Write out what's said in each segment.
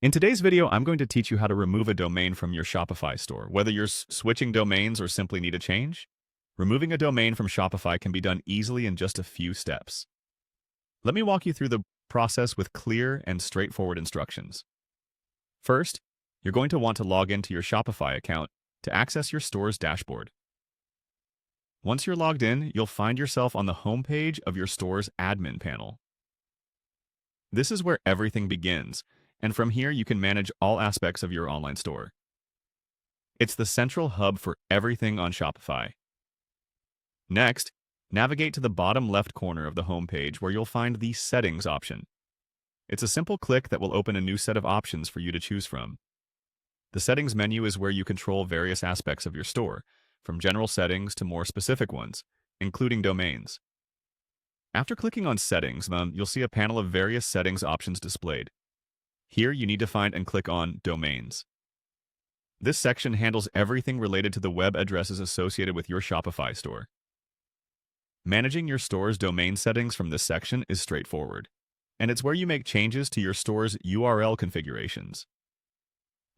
In today's video, I'm going to teach you how to remove a domain from your Shopify store. Whether you're switching domains or simply need a change, removing a domain from Shopify can be done easily in just a few steps. Let me walk you through the process with clear and straightforward instructions. First, you're going to want to log into your Shopify account to access your store's dashboard. Once you're logged in, you'll find yourself on the homepage of your store's admin panel. This is where everything begins, and from here you can manage all aspects of your online store. It's the central hub for everything on Shopify. Next, navigate to the bottom left corner of the homepage where you'll find the Settings option. It's a simple click that will open a new set of options for you to choose from. The Settings menu is where you control various aspects of your store, from general settings to more specific ones, including domains. After clicking on Settings, you'll see a panel of various settings options displayed. Here, you need to find and click on Domains. This section handles everything related to the web addresses associated with your Shopify store. Managing your store's domain settings from this section is straightforward, and it's where you make changes to your store's URL configurations.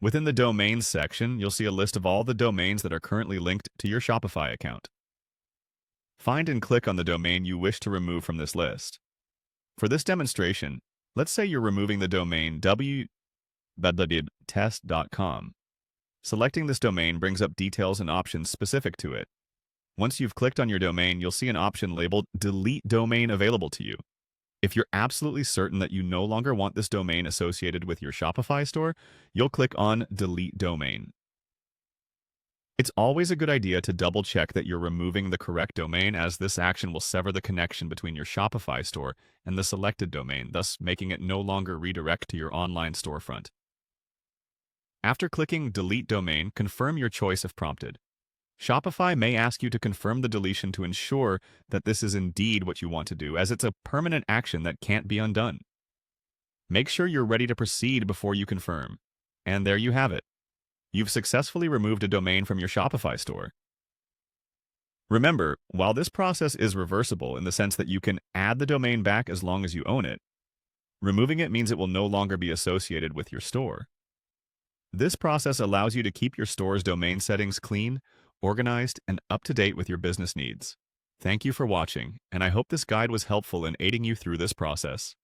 Within the Domains section, you'll see a list of all the domains that are currently linked to your Shopify account. Find and click on the domain you wish to remove from this list. For this demonstration, let's say you're removing the domain www.test.com. Selecting this domain brings up details and options specific to it. Once you've clicked on your domain, you'll see an option labeled Delete Domain available to you. If you're absolutely certain that you no longer want this domain associated with your Shopify store, you'll click on Delete Domain. It's always a good idea to double-check that you're removing the correct domain, as this action will sever the connection between your Shopify store and the selected domain, thus making it no longer redirect to your online storefront. After clicking Delete Domain, confirm your choice if prompted. Shopify may ask you to confirm the deletion to ensure that this is indeed what you want to do, as it's a permanent action that can't be undone. Make sure you're ready to proceed before you confirm. And there you have it. You've successfully removed a domain from your Shopify store. Remember, while this process is reversible in the sense that you can add the domain back as long as you own it, removing it means it will no longer be associated with your store. This process allows you to keep your store's domain settings clean, organized, and up to date with your business needs. Thank you for watching, and I hope this guide was helpful in aiding you through this process.